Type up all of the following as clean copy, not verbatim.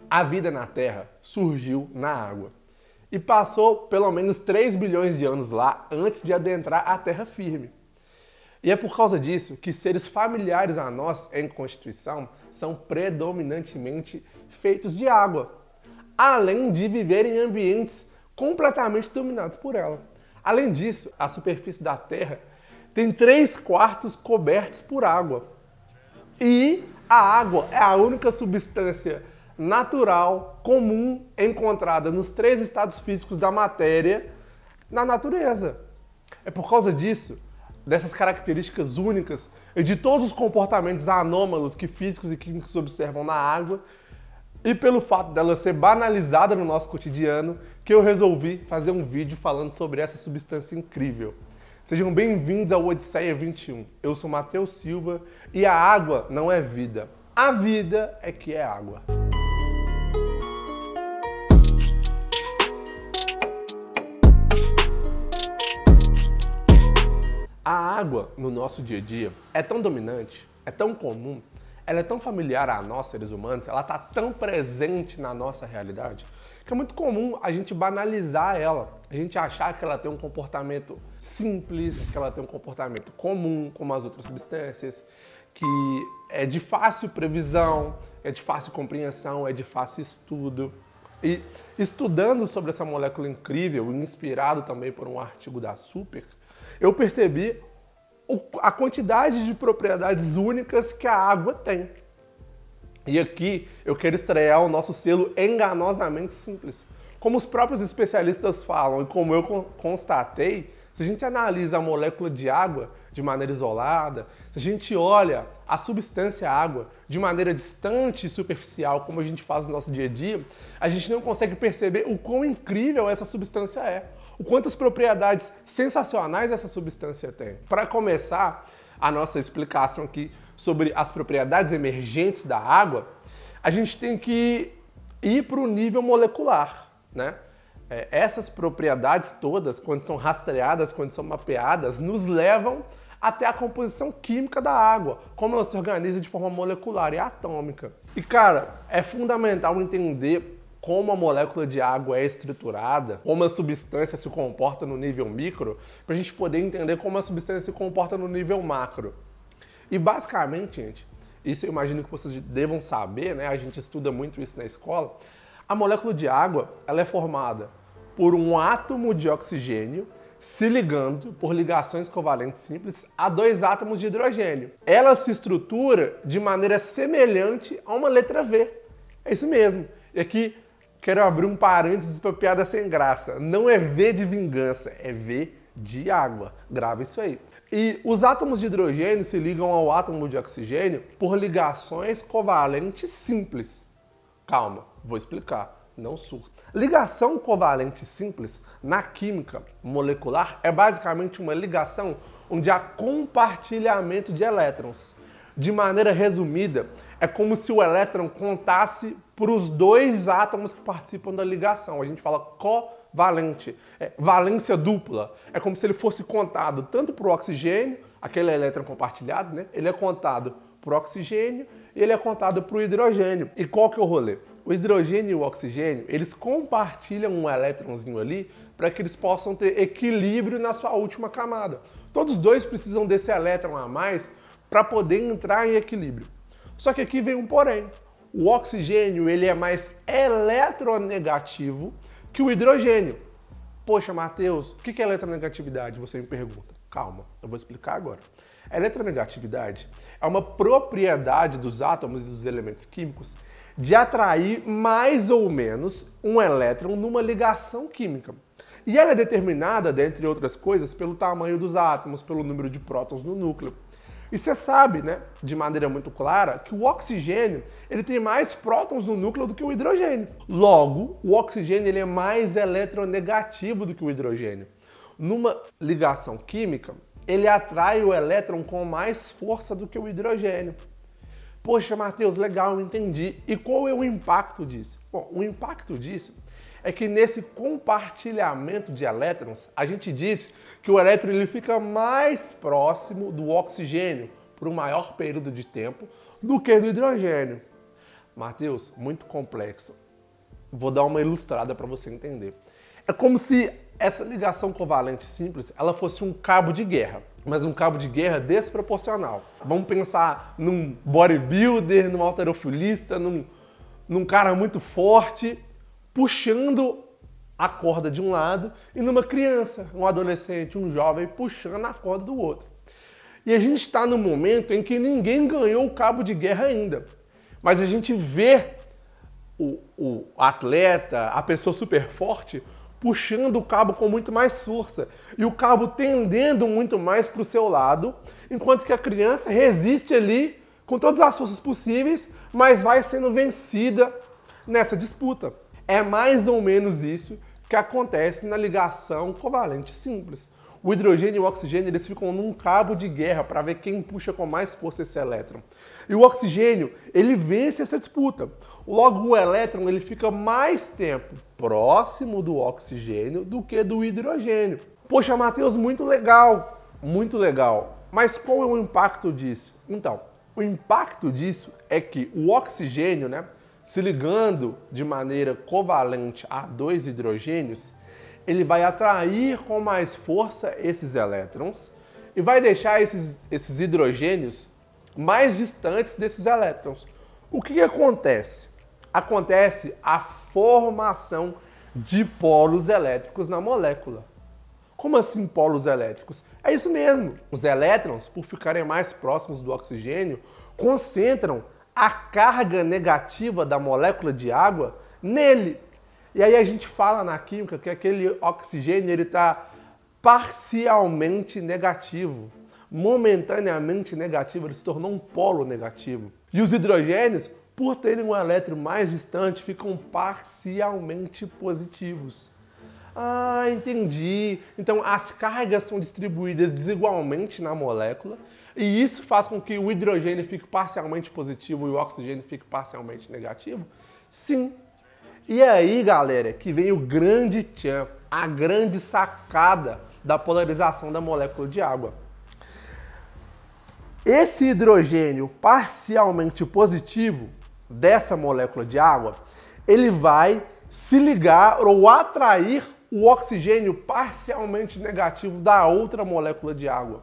A vida na Terra surgiu na água e passou pelo menos 3 bilhões de anos lá antes de adentrar a terra firme. E é por causa disso que seres familiares a nós em constituição são predominantemente feitos de água, além de viver em ambientes completamente dominados por ela. Além disso, a superfície da Terra tem 3/4 cobertos por água. E a água é a única substância natural, comum, encontrada nos 3 estados físicos da matéria na natureza. É por causa disso, dessas características únicas e de todos os comportamentos anômalos que físicos e químicos observam na água, e pelo fato dela ser banalizada no nosso cotidiano, que eu resolvi fazer um vídeo falando sobre essa substância incrível. Sejam bem-vindos ao Odisseia 21. Eu sou Matheus Silva e a água não é vida. A vida é que é água. A água no nosso dia a dia é tão dominante, é tão comum, ela é tão familiar a nós, seres humanos, ela está tão presente na nossa realidade, que é muito comum a gente banalizar ela, a gente achar que ela tem um comportamento simples, que ela tem um comportamento comum, como as outras substâncias, que é de fácil previsão, é de fácil compreensão, é de fácil estudo. E estudando sobre essa molécula incrível, inspirado também por um artigo da Super, eu percebi a quantidade de propriedades únicas que a água tem. E aqui eu quero estrear o nosso selo enganosamente simples. Como os próprios especialistas falam e como eu constatei, se a gente analisa a molécula de água de maneira isolada, se a gente olha a substância água de maneira distante e superficial, como a gente faz no nosso dia a dia, a gente não consegue perceber o quão incrível essa substância é, o quantas propriedades sensacionais essa substância tem. Para começar a nossa explicação aqui sobre as propriedades emergentes da água, a gente tem que ir para o nível molecular, né? Essas propriedades todas, quando são rastreadas, quando são mapeadas, nos levam até a composição química da água, como ela se organiza de forma molecular e atômica. E cara, é fundamental entender como a molécula de água é estruturada, como a substância se comporta no nível micro, para a gente poder entender como a substância se comporta no nível macro. E basicamente, gente, isso eu imagino que vocês devam saber, né? A gente estuda muito isso na escola. A molécula de água, ela é formada por um átomo de oxigênio se ligando por ligações covalentes simples a 2 átomos de hidrogênio. Ela se estrutura de maneira semelhante a uma letra V. É isso mesmo. E aqui quero abrir um parênteses para piada sem graça. Não é V de vingança, é V de água. Grava isso aí. E os átomos de hidrogênio se ligam ao átomo de oxigênio por ligações covalentes simples. Calma, vou explicar, não surta. Ligação covalente simples, na química molecular, é basicamente uma ligação onde há compartilhamento de elétrons. De maneira resumida, é como se o elétron contasse para os 2 átomos que participam da ligação. A gente fala covalente, valência dupla. É como se ele fosse contado tanto para o oxigênio, aquele elétron compartilhado, né? Ele é contado para o oxigênio e ele é contado para o hidrogênio. E qual que é o rolê? O hidrogênio e o oxigênio, eles compartilham um elétronzinho ali para que eles possam ter equilíbrio na sua última camada. Todos os 2 precisam desse elétron a mais para poder entrar em equilíbrio. Só que aqui vem um porém. O oxigênio ele é mais eletronegativo que o hidrogênio. Poxa, Matheus, o que é eletronegatividade? Você me pergunta. Calma, eu vou explicar agora. A eletronegatividade é uma propriedade dos átomos e dos elementos químicos de atrair mais ou menos um elétron numa ligação química. E ela é determinada, dentre outras coisas, pelo tamanho dos átomos, pelo número de prótons no núcleo. E você sabe, né, de maneira muito clara, que o oxigênio ele tem mais prótons no núcleo do que o hidrogênio. Logo, o oxigênio ele é mais eletronegativo do que o hidrogênio. Numa ligação química, ele atrai o elétron com mais força do que o hidrogênio. Poxa, Matheus, legal, eu entendi. E qual é o impacto disso? Bom, o impacto disso é que nesse compartilhamento de elétrons, a gente diz que o elétron ele fica mais próximo do oxigênio por um maior período de tempo do que do hidrogênio. Matheus, muito complexo. Vou dar uma ilustrada para você entender. É como se essa ligação covalente simples, ela fosse um cabo de guerra, mas um cabo de guerra desproporcional. Vamos pensar num bodybuilder, num halterofilista, num cara muito forte, puxando a corda de um lado, e numa criança, um adolescente, um jovem, puxando a corda do outro. E a gente está num momento em que ninguém ganhou o cabo de guerra ainda, mas a gente vê o atleta, a pessoa super forte, puxando o cabo com muito mais força e o cabo tendendo muito mais para o seu lado, enquanto que a criança resiste ali com todas as forças possíveis, mas vai sendo vencida nessa disputa. É mais ou menos isso que acontece na ligação covalente simples. O hidrogênio e o oxigênio, eles ficam num cabo de guerra para ver quem puxa com mais força esse elétron. E o oxigênio, ele vence essa disputa. Logo, o elétron, ele fica mais tempo próximo do oxigênio do que do hidrogênio. Poxa, Matheus, muito legal, muito legal. Mas qual é o impacto disso? Então, o impacto disso é que o oxigênio, né, se ligando de maneira covalente a dois hidrogênios, ele vai atrair com mais força esses elétrons e vai deixar esses hidrogênios mais distantes desses elétrons. O que acontece? Acontece a formação de polos elétricos na molécula. Como assim polos elétricos? É isso mesmo. Os elétrons, por ficarem mais próximos do oxigênio, concentram a carga negativa da molécula de água nele. E aí a gente fala na química que aquele oxigênio ele está parcialmente negativo, momentaneamente negativo, ele se tornou um polo negativo. E os hidrogênios, por terem um elétron mais distante, ficam parcialmente positivos. Ah, entendi. Então as cargas são distribuídas desigualmente na molécula e isso faz com que o hidrogênio fique parcialmente positivo e o oxigênio fique parcialmente negativo? Sim. E aí, galera, que vem o grande tchan, a grande sacada da polarização da molécula de água. Esse hidrogênio parcialmente positivo dessa molécula de água, ele vai se ligar ou atrair o oxigênio parcialmente negativo da outra molécula de água.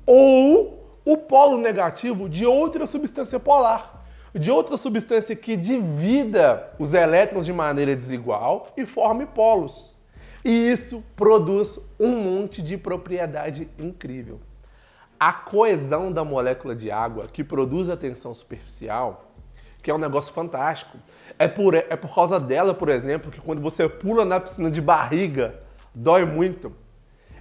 Ou o polo negativo de outra substância polar. De outra substância que divida os elétrons de maneira desigual e forme polos. E isso produz um monte de propriedade incrível. A coesão da molécula de água que produz a tensão superficial, que é um negócio fantástico, é por causa dela, por exemplo, que quando você pula na piscina de barriga, dói muito.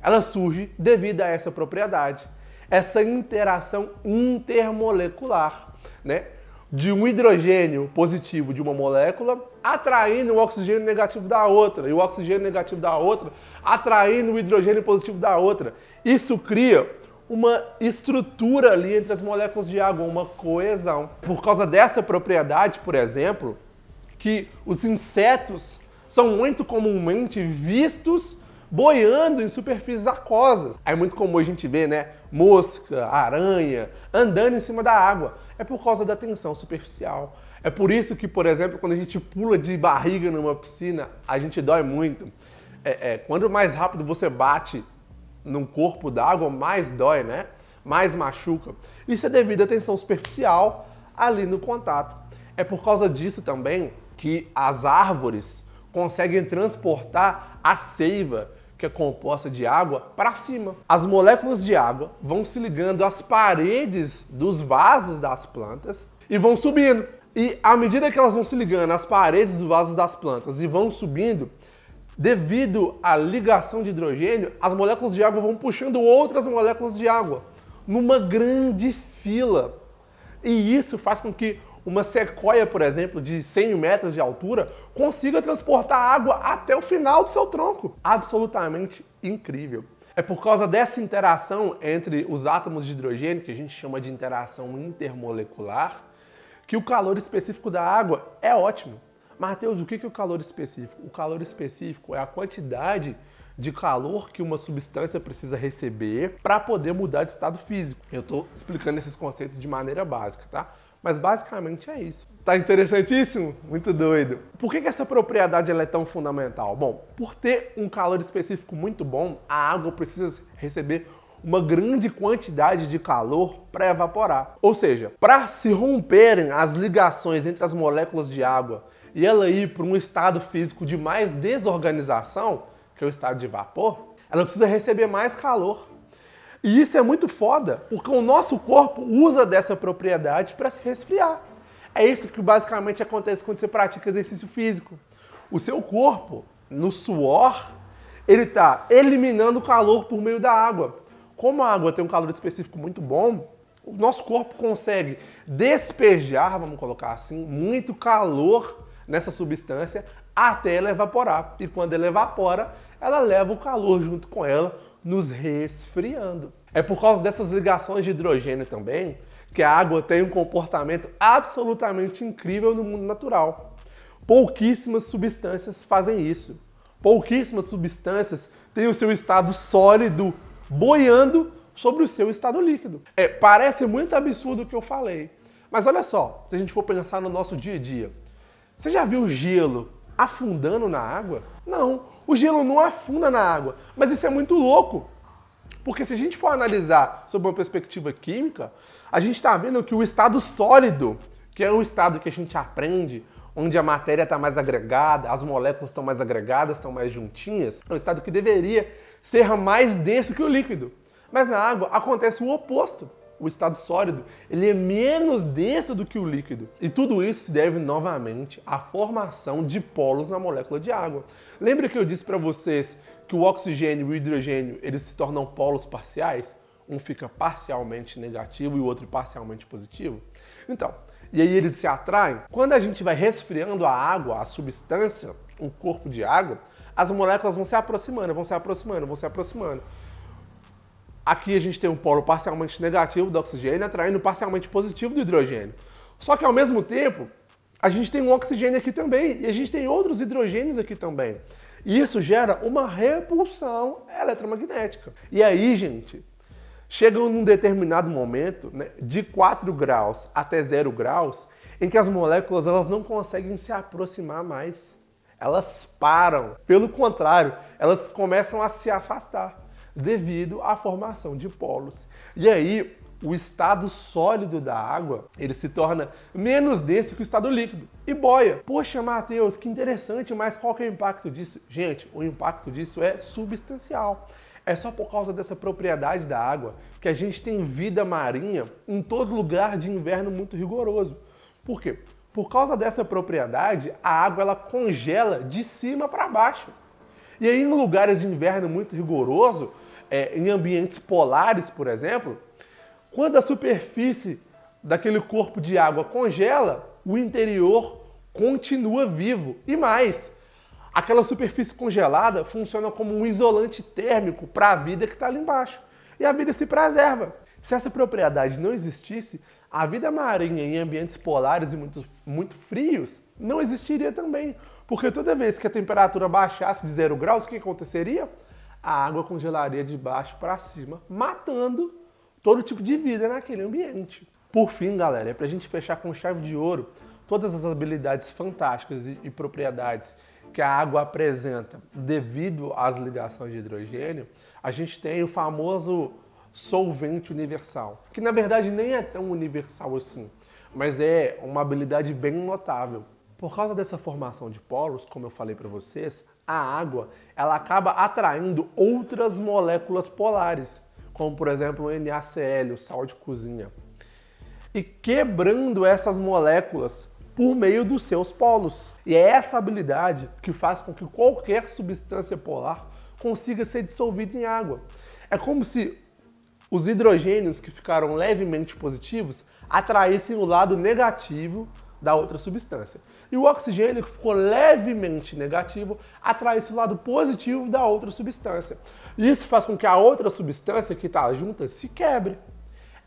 Ela surge devido a essa propriedade, essa interação intermolecular, né? De um hidrogênio positivo de uma molécula atraindo o oxigênio negativo da outra e o oxigênio negativo da outra atraindo o hidrogênio positivo da outra. Isso cria uma estrutura ali entre as moléculas de água, uma coesão. Por causa dessa propriedade, por exemplo, que os insetos são muito comumente vistos boiando em superfícies aquosas. É muito comum a gente ver, né, mosca, aranha, andando em cima da água. É por causa da tensão superficial. É por isso que, por exemplo, quando a gente pula de barriga numa piscina, a gente dói muito. Quanto mais rápido você bate num corpo d'água, mais dói, né? Mais machuca. Isso é devido à tensão superficial ali no contato. É por causa disso também que as árvores conseguem transportar a seiva, que é composta de água, para cima. As moléculas de água vão se ligando às paredes dos vasos das plantas e vão subindo. E à medida que elas vão se ligando às paredes dos vasos das plantas e vão subindo, devido à ligação de hidrogênio, as moléculas de água vão puxando outras moléculas de água numa grande fila. E isso faz com que uma sequoia, por exemplo, de 100 metros de altura, consiga transportar água até o final do seu tronco. Absolutamente incrível. É por causa dessa interação entre os átomos de hidrogênio, que a gente chama de interação intermolecular, que o calor específico da água é ótimo. Matheus, o que é o calor específico? O calor específico é a quantidade de calor que uma substância precisa receber para poder mudar de estado físico. Eu estou explicando esses conceitos de maneira básica, tá? Mas basicamente é isso. Tá interessantíssimo? Muito doido. Por que essa propriedade ela é tão fundamental? Bom, por ter um calor específico muito bom, a água precisa receber uma grande quantidade de calor para evaporar. Ou seja, para se romperem as ligações entre as moléculas de água e ela ir para um estado físico de mais desorganização, que é o estado de vapor, ela precisa receber mais calor. E isso é muito foda, porque o nosso corpo usa dessa propriedade para se resfriar. É isso que basicamente acontece quando você pratica exercício físico. O seu corpo, no suor, ele está eliminando o calor por meio da água. Como a água tem um calor específico muito bom, o nosso corpo consegue despejar, vamos colocar assim, muito calor nessa substância até ela evaporar. E quando ela evapora, ela leva o calor junto com ela, nos resfriando. É por causa dessas ligações de hidrogênio também que a água tem um comportamento absolutamente incrível no mundo natural. Pouquíssimas substâncias fazem isso. Pouquíssimas substâncias têm o seu estado sólido boiando sobre o seu estado líquido. Parece muito absurdo o que eu falei, mas olha só, se a gente for pensar no nosso dia a dia, você já viu o gelo afundando na água? Não, o gelo não afunda na água, mas isso é muito louco. Porque se a gente for analisar sob uma perspectiva química, a gente está vendo que o estado sólido, que é o estado que a gente aprende, onde a matéria está mais agregada, as moléculas estão mais agregadas, estão mais juntinhas, é um estado que deveria ser mais denso que o líquido. Mas na água acontece o oposto. O estado sólido, ele é menos denso do que o líquido. E tudo isso se deve novamente à formação de polos na molécula de água. Lembra que eu disse para vocês que o oxigênio e o hidrogênio, eles se tornam polos parciais? Um fica parcialmente negativo e o outro parcialmente positivo? Então, e aí eles se atraem. Quando a gente vai resfriando a água, a substância, um corpo de água, as moléculas vão se aproximando, vão se aproximando, vão se aproximando. Aqui a gente tem um polo parcialmente negativo do oxigênio atraindo parcialmente positivo do hidrogênio. Só que ao mesmo tempo, a gente tem um oxigênio aqui também e a gente tem outros hidrogênios aqui também. E isso gera uma repulsão eletromagnética. E aí, gente, chega num determinado momento, né, de 4 graus até 0 graus, em que as moléculas elas não conseguem se aproximar mais. Elas param. Pelo contrário, elas começam a se afastar devido à formação de polos. E aí, o estado sólido da água, ele se torna menos denso que o estado líquido e boia. Poxa, Matheus, que interessante, mas qual que é o impacto disso? Gente, o impacto disso é substancial. É só por causa dessa propriedade da água que a gente tem vida marinha em todo lugar de inverno muito rigoroso. Por quê? Por causa dessa propriedade, a água ela congela de cima para baixo. E aí, em lugares de inverno muito rigoroso, em ambientes polares, por exemplo, quando a superfície daquele corpo de água congela, o interior continua vivo. E mais, aquela superfície congelada funciona como um isolante térmico para a vida que está ali embaixo. E a vida se preserva. Se essa propriedade não existisse, a vida marinha em ambientes polares e muito frios não existiria também. Porque toda vez que a temperatura baixasse de 0 graus, o que aconteceria? A água congelaria de baixo para cima, matando todo tipo de vida naquele ambiente. Por fim, galera, é para a gente fechar com chave de ouro todas as habilidades fantásticas e propriedades que a água apresenta devido às ligações de hidrogênio, a gente tem o famoso solvente universal, que na verdade nem é tão universal assim, mas é uma habilidade bem notável. Por causa dessa formação de polos, como eu falei para vocês, a água ela acaba atraindo outras moléculas polares, como por exemplo o NaCl, o sal de cozinha, e quebrando essas moléculas por meio dos seus polos. E é essa habilidade que faz com que qualquer substância polar consiga ser dissolvida em água. É como se os hidrogênios que ficaram levemente positivos atraíssem o lado negativo da outra substância. E o oxigênio que ficou levemente negativo atraísse o lado positivo da outra substância. Isso faz com que a outra substância que está junta se quebre.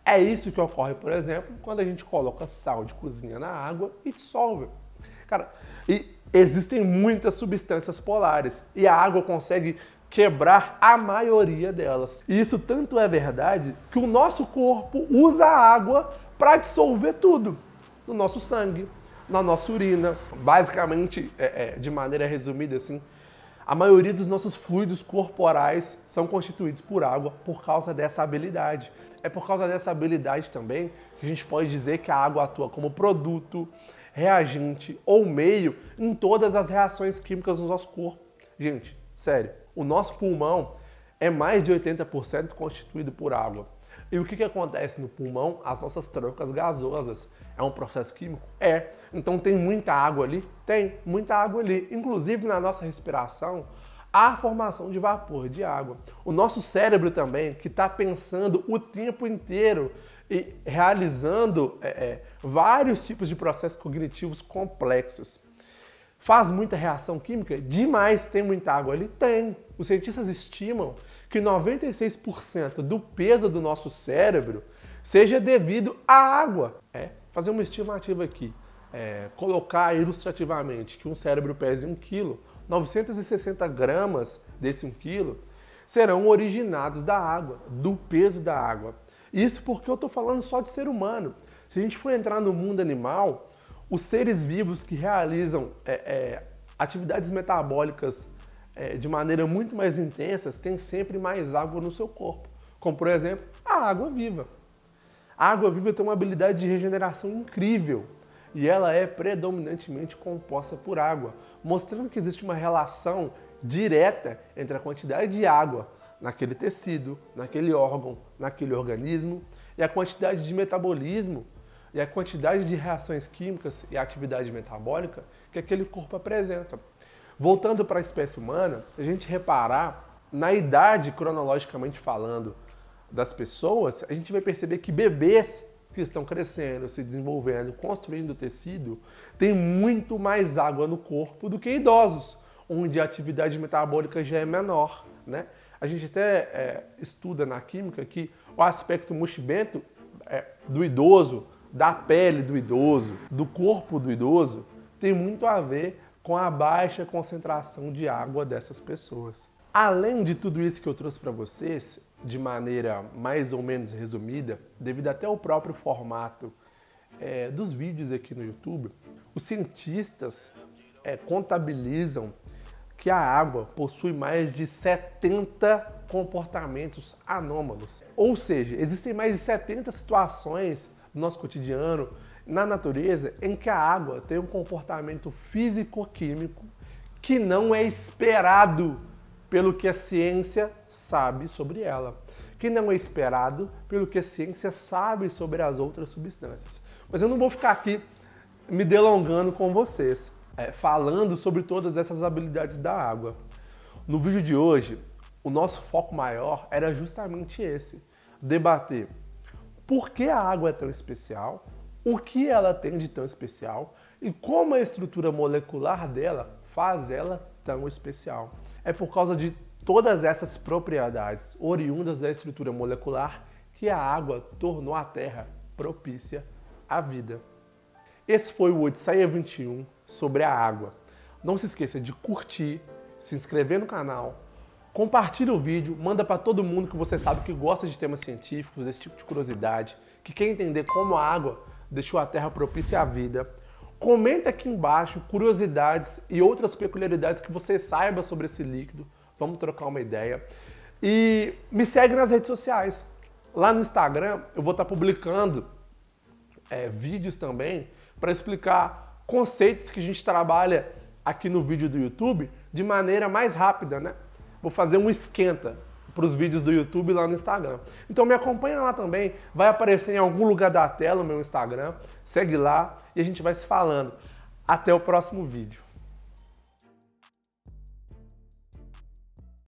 É isso que ocorre, por exemplo, quando a gente coloca sal de cozinha na água e dissolve. Cara, e existem muitas substâncias polares e a água consegue quebrar a maioria delas. E isso tanto é verdade que o nosso corpo usa a água para dissolver tudo. No nosso sangue, na nossa urina. Basicamente, de maneira resumida assim, a maioria dos nossos fluidos corporais são constituídos por água por causa dessa habilidade. É por causa dessa habilidade também que a gente pode dizer que a água atua como produto, reagente ou meio em todas as reações químicas no nosso corpo. Gente, sério, o nosso pulmão é mais de 80% constituído por água. E o que acontece no pulmão? As nossas trocas gasosas. É um processo químico? É. Então tem muita água ali? Tem muita água ali. Inclusive na nossa respiração, há a formação de vapor de água. O nosso cérebro também, que está pensando o tempo inteiro e realizando vários tipos de processos cognitivos complexos. Faz muita reação química? Demais. Tem muita água ali? Tem. Os cientistas estimam que 96% do peso do nosso cérebro seja devido à água. Fazer uma estimativa aqui. Colocar ilustrativamente que um cérebro pese 1 kg, 960 gramas desse 1 kg serão originados da água, do peso da água. Isso porque eu estou falando só de ser humano. Se a gente for entrar no mundo animal, os seres vivos que realizam atividades metabólicas de maneira muito mais intensas têm sempre mais água no seu corpo. Como, por exemplo, a água viva. A água viva tem uma habilidade de regeneração incrível e ela é predominantemente composta por água, mostrando que existe uma relação direta entre a quantidade de água naquele tecido, naquele órgão, naquele organismo e a quantidade de metabolismo e a quantidade de reações químicas e atividade metabólica que aquele corpo apresenta. Voltando para a espécie humana, se a gente reparar na idade cronologicamente falando das pessoas, a gente vai perceber que bebês que estão crescendo, se desenvolvendo, construindo tecido, têm muito mais água no corpo do que idosos, onde a atividade metabólica já é menor, né? A gente até estuda na química que o aspecto mochibento do idoso, da pele do idoso, do corpo do idoso, tem muito a ver com a baixa concentração de água dessas pessoas. Além de tudo isso que eu trouxe para vocês, de maneira mais ou menos resumida, devido até ao próprio formato dos vídeos aqui no YouTube, os cientistas contabilizam que a água possui mais de 70 comportamentos anômalos. Ou seja, existem mais de 70 situações no nosso cotidiano, na natureza, em que a água tem um comportamento físico-químico que não é esperado pelo que a ciência sabe sobre ela, que não é esperado pelo que a ciência sabe sobre as outras substâncias. Mas eu não vou ficar aqui me delongando com vocês, falando sobre todas essas habilidades da água. No vídeo de hoje, o nosso foco maior era justamente esse, debater por que a água é tão especial, o que ela tem de tão especial e como a estrutura molecular dela faz ela tão especial. É por causa de todas essas propriedades oriundas da estrutura molecular que a água tornou a Terra propícia à vida. Esse foi o Odisseia 21 sobre a água. Não se esqueça de curtir, se inscrever no canal, compartilha o vídeo, manda para todo mundo que você sabe que gosta de temas científicos, esse tipo de curiosidade, que quer entender como a água deixou a Terra propícia à vida. Comenta aqui embaixo curiosidades e outras peculiaridades que você saiba sobre esse líquido. Vamos trocar uma ideia. E me segue nas redes sociais. Lá no Instagram eu vou estar publicando vídeos também para explicar conceitos que a gente trabalha aqui no vídeo do YouTube de maneira mais rápida, né? Vou fazer um esquenta para os vídeos do YouTube lá no Instagram. Então me acompanha lá também, vai aparecer em algum lugar da tela o meu Instagram, segue lá e a gente vai se falando. Até o próximo vídeo.